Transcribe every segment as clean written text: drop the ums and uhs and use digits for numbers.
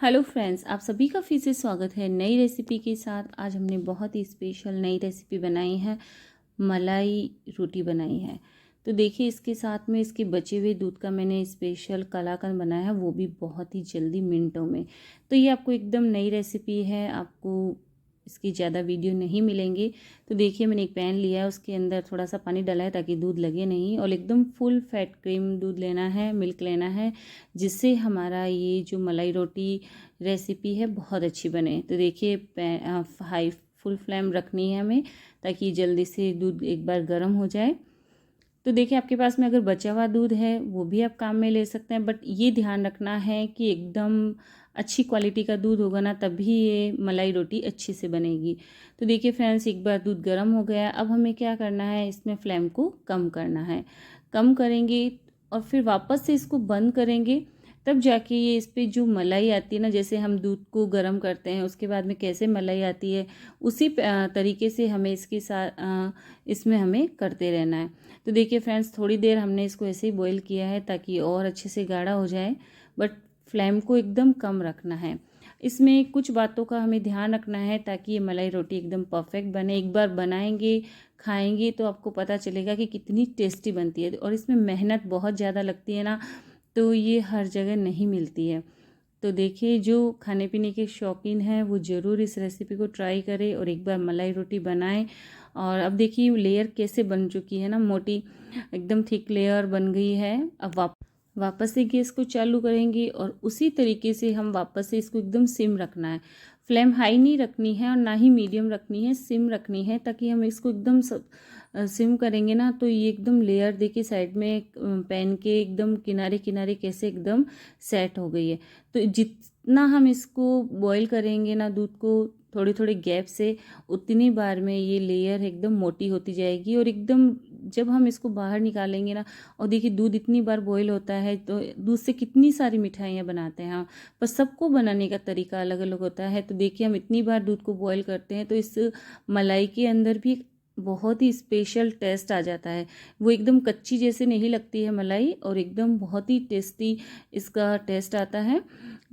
Hello friends, आप सभी का फिर से स्वागत है नई रेसिपी के साथ। आज हमने बहुत ही स्पेशल नई रेसिपी बनाई है, मलाई रोटी बनाई है। तो देखिए, इसके साथ में इसके बचे हुए दूध का मैंने स्पेशल कलाकंद बनाया है, वो भी बहुत ही जल्दी मिनटों में। तो ये आपको एकदम नई रेसिपी है, आपको इसकी ज़्यादा वीडियो नहीं मिलेंगी। तो देखिए, मैंने एक पैन लिया है, उसके अंदर थोड़ा सा पानी डाला है ताकि दूध लगे नहीं, और एकदम फुल फैट क्रीम दूध लेना है, मिल्क लेना है, जिससे हमारा ये जो मलाई रोटी रेसिपी है बहुत अच्छी बने। तो देखिए, हाई फुल फ्लेम रखनी है हमें ताकि जल्दी से दूध एक बार गर्म हो जाए। तो देखिए, आपके पास में अगर बचा हुआ दूध है वो भी आप काम में ले सकते हैं, बट ये ध्यान रखना है कि एकदम अच्छी क्वालिटी का दूध होगा ना, तभी ये मलाई रोटी अच्छी से बनेगी। तो देखिए फ्रेंड्स, एक बार दूध गर्म हो गया, अब हमें क्या करना है, इसमें फ्लेम को कम करना है। कम करेंगे और फिर वापस से इसको बंद करेंगे, तब जाके ये इस पर जो मलाई आती है ना, जैसे हम दूध को गर्म करते हैं उसके बाद में कैसे मलाई आती है, उसी तरीके से हमें इसके साथ इसमें हमें करते रहना है। तो देखिए फ्रेंड्स, थोड़ी देर हमने इसको ऐसे ही बॉईल किया है ताकि और अच्छे से गाढ़ा हो जाए, बट फ्लेम को एकदम कम रखना है। इसमें कुछ बातों का हमें ध्यान रखना है ताकि ये मलाई रोटी एकदम परफेक्ट बने। एक बार बनाएंगे, खाएंगे तो आपको पता चलेगा कि कितनी टेस्टी बनती है, और इसमें मेहनत बहुत ज़्यादा लगती है ना, तो ये हर जगह नहीं मिलती है। तो देखिए, जो खाने पीने के शौकीन हैं वो ज़रूर इस रेसिपी को ट्राई करें और एक बार मलाई रोटी बनाएं। और अब देखिए लेयर कैसे बन चुकी है ना, मोटी एकदम थिक लेयर बन गई है। अब वापस से गैस को चालू करेंगे और उसी तरीके से हम वापस से इसको एकदम सिम रखना है। फ्लेम हाई नहीं रखनी है और ना ही मीडियम रखनी है, सिम रखनी है, ताकि हम इसको एकदम सिम करेंगे ना तो ये एकदम लेयर देखिए साइड में पैन के एकदम किनारे किनारे कैसे एकदम सेट हो गई है। तो जितना हम इसको बॉईल करेंगे ना दूध को थोड़ी थोड़ी गैप से, उतनी बार में ये लेयर एकदम मोटी होती जाएगी, और एकदम जब हम इसको बाहर निकालेंगे ना, और देखिए दूध इतनी बार बॉईल होता है तो दूध से कितनी सारी मिठाइयाँ बनाते हैं हम, पर सबको बनाने का तरीका अलग अलग होता है। तो देखिए, हम इतनी बार दूध को बॉईल करते हैं तो इस मलाई के अंदर भी बहुत ही स्पेशल टेस्ट आ जाता है। वो एकदम कच्ची जैसे नहीं लगती है मलाई, और एकदम बहुत ही टेस्टी इसका टेस्ट आता है।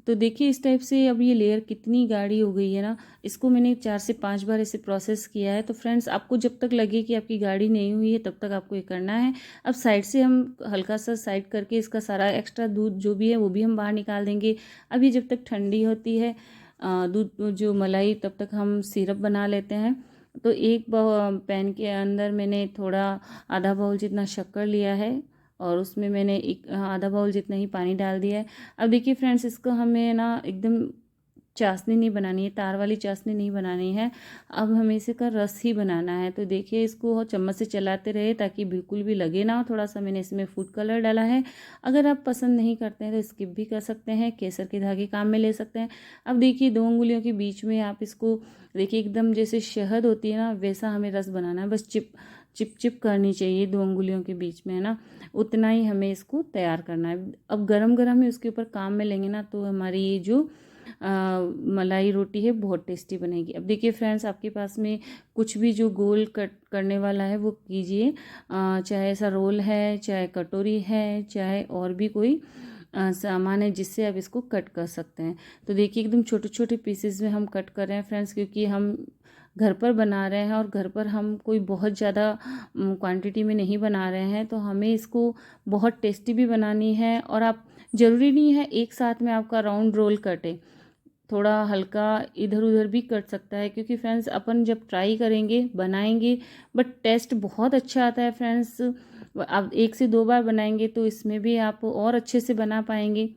तो देखिए, इस टाइप से अब ये लेयर कितनी गाढ़ी हो गई है ना, इसको मैंने 4 से 5 बार ऐसे प्रोसेस किया है। तो फ्रेंड्स, आपको जब तक लगे कि आपकी गाढ़ी नहीं हुई है तब तक आपको ये करना है। अब साइड से हम हल्का सा साइड करके इसका सारा एक्स्ट्रा दूध जो भी है वो भी हम बाहर निकाल देंगे। अब ये जब तक ठंडी होती है दूध जो मलाई, तब तक हम सिरप बना लेते हैं। तो एक पैन के अंदर मैंने थोड़ा आधा बाउल जितना शक्कर लिया है, और उसमें मैंने एक आधा बाउल जितना ही पानी डाल दिया है। अब देखिए फ्रेंड्स, इसको हमें ना एकदम चाशनी नहीं बनानी है, तार वाली चाशनी नहीं बनानी है, अब हमें इसे का रस ही बनाना है। तो देखिए, इसको चम्मच से चलाते रहे ताकि बिल्कुल भी लगे ना। थोड़ा सा मैंने इसमें फूड कलर डाला है, अगर आप पसंद नहीं करते हैं तो स्किप भी कर सकते हैं, केसर के धागे काम में ले सकते हैं। अब देखिए, 2 उंगलियों के बीच में आप इसको देखिए, एकदम जैसे शहद होती है ना वैसा हमें रस बनाना है, बस चिप चिप चिप करनी चाहिए 2 उंगलियों के बीच में, है ना, उतना ही हमें इसको तैयार करना है। अब गरम गरम ही उसके ऊपर काम में लेंगे ना, तो हमारी ये जो मलाई रोटी है बहुत टेस्टी बनेगी। अब देखिए फ्रेंड्स, आपके पास में कुछ भी जो गोल कट करने वाला है वो कीजिए, चाहे ऐसा रोल है, चाहे कटोरी है, चाहे और भी कोई सामान है जिससे आप इसको कट कर सकते हैं। तो देखिए, एकदम छोटे छोटे पीसेस में हम कट कर रहे हैं फ्रेंड्स, क्योंकि हम घर पर बना रहे हैं और घर पर हम कोई बहुत ज़्यादा क्वांटिटी में नहीं बना रहे हैं, तो हमें इसको बहुत टेस्टी भी बनानी है। और आप ज़रूरी नहीं है एक साथ में आपका राउंड रोल कटे, थोड़ा हल्का इधर उधर भी कट सकता है, क्योंकि फ्रेंड्स अपन जब ट्राई करेंगे बनाएंगे, बट टेस्ट बहुत अच्छा आता है फ्रेंड्स। आप 1 से 2 बार बनाएंगे तो इसमें भी आप और अच्छे से बना पाएंगे।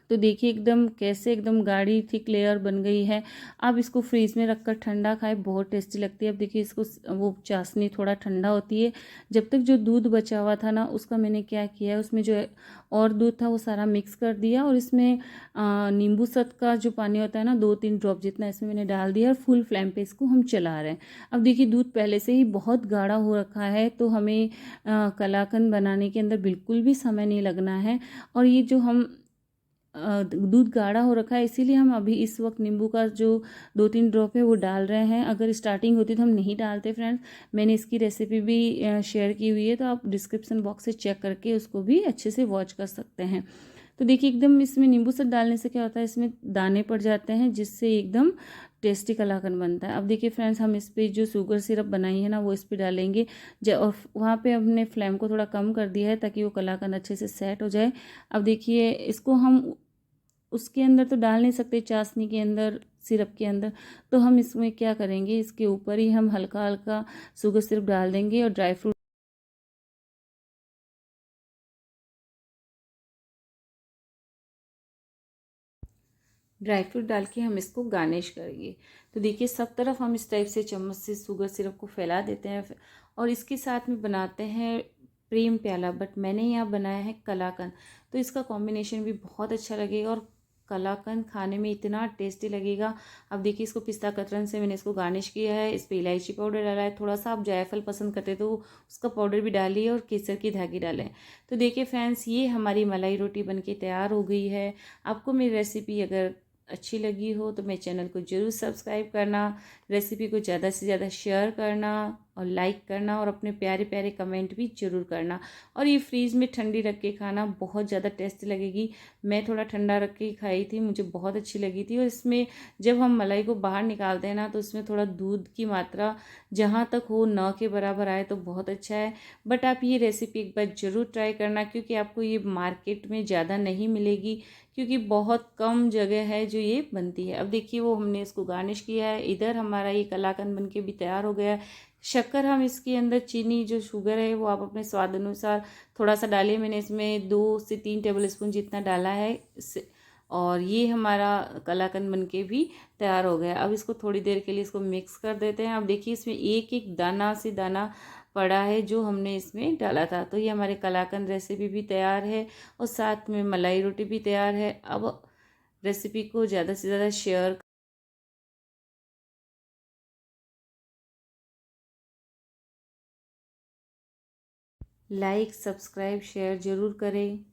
तो देखिए, एकदम कैसे एकदम गाढ़ी थिक लेयर बन गई है। आप इसको फ्रीज में रखकर ठंडा खाएं, बहुत टेस्टी लगती है। अब देखिए, इसको वो चाशनी थोड़ा ठंडा होती है, जब तक जो दूध बचा हुआ था ना उसका मैंने क्या किया है, उसमें जो और दूध था वो सारा मिक्स कर दिया, और इसमें नींबू सत का जो पानी होता है ना 2-3 ड्रॉप जितना इसमें मैंने डाल दिया, और फुल फ्लेम पे इसको हम चला रहे हैं। अब देखिए, दूध पहले से ही बहुत गाढ़ा हो रखा है, तो हमें कलाकंद बनाने के अंदर बिल्कुल भी समय नहीं लगना है। और ये जो हम दूध गाढ़ा हो रखा है, इसीलिए हम अभी इस वक्त नींबू का जो 2-3 ड्रॉप है वो डाल रहे हैं। अगर स्टार्टिंग होती तो हम नहीं डालते फ्रेंड्स। मैंने इसकी रेसिपी भी शेयर की हुई है, तो आप डिस्क्रिप्शन बॉक्स से चेक करके उसको भी अच्छे से वॉच कर सकते हैं। तो देखिए एकदम इसमें नींबू सर डालने से क्या होता है, इसमें दाने पड़ जाते हैं जिससे एकदम टेस्टी कलाकंद बनता है। अब देखिए फ्रेंड्स, हम इस पे जो शुगर सिरप बनाई है ना वो इस पे डालेंगे। और वहाँ पे हमने फ्लेम को थोड़ा कम कर दिया है ताकि वो कलाकंद अच्छे से सेट हो जाए। अब देखिए इसको हम उसके अंदर तो डाल नहीं सकते, चाशनी के अंदर, सिरप के अंदर, तो हम इसमें क्या करेंगे, इसके ऊपर ही हम हल्का हल्का शुगर सिरप डाल देंगे और ड्राई फ्रूट डाल के हम इसको गार्निश करेंगे। तो देखिए सब तरफ हम इस टाइप से चम्मच से शुगर सिरप को फैला देते हैं और इसके साथ में बनाते हैं प्रेम प्याला, बट मैंने यहाँ बनाया है कलाकंद। तो इसका कॉम्बिनेशन भी बहुत अच्छा लगेगा और कलाकंद खाने में इतना टेस्टी लगेगा। अब देखिए इसको पिस्ता कतरन से मैंने इसको गार्निश किया है, इस पर इलायची पाउडर डाला है, थोड़ा सा आप जायफल पसंद करते तो उसका पाउडर भी डालिए और केसर की धागी डालें। तो देखिए फ्रेंड्स, ये हमारी मलाई रोटी बनके तैयार हो गई है। आपको मेरी रेसिपी अगर अच्छी लगी हो तो मेरे चैनल को ज़रूर सब्सक्राइब करना, रेसिपी को ज़्यादा से ज़्यादा शेयर करना और लाइक करना और अपने प्यारे प्यारे कमेंट भी ज़रूर करना। और ये फ्रीज़ में ठंडी रख के खाना बहुत ज़्यादा टेस्टी लगेगी। मैं थोड़ा ठंडा रख के खाई थी, मुझे बहुत अच्छी लगी थी। और इसमें जब हम मलाई को बाहर निकालते हैं ना तो इसमें थोड़ा दूध की मात्रा जहाँ तक हो न के बराबर आए तो बहुत अच्छा है। बट आप ये रेसिपी एक बार ज़रूर ट्राई करना, क्योंकि आपको ये मार्केट में ज़्यादा नहीं मिलेगी, क्योंकि बहुत कम जगह है जो ये बनती है। अब देखिए वो हमने इसको गार्निश किया है, इधर हमारा ये कलाकंद बन के भी तैयार हो गया है। शक्कर हम इसके अंदर, चीनी जो शुगर है वो आप अपने स्वाद अनुसार थोड़ा सा डालिए। मैंने इसमें 2 से 3 टेबल स्पून जितना डाला है और ये हमारा कलाकंद बन के भी तैयार हो गया। अब इसको थोड़ी देर के लिए इसको मिक्स कर देते हैं। अब देखिए इसमें एक एक दाना से दाना पड़ा है जो हमने इसमें डाला था। तो ये हमारे कलाकंद रेसिपी भी तैयार है और साथ में मलाई रोटी भी तैयार है। अब रेसिपी को ज़्यादा से ज़्यादा शेयर, लाइक, सब्सक्राइब, शेयर ज़रूर करें।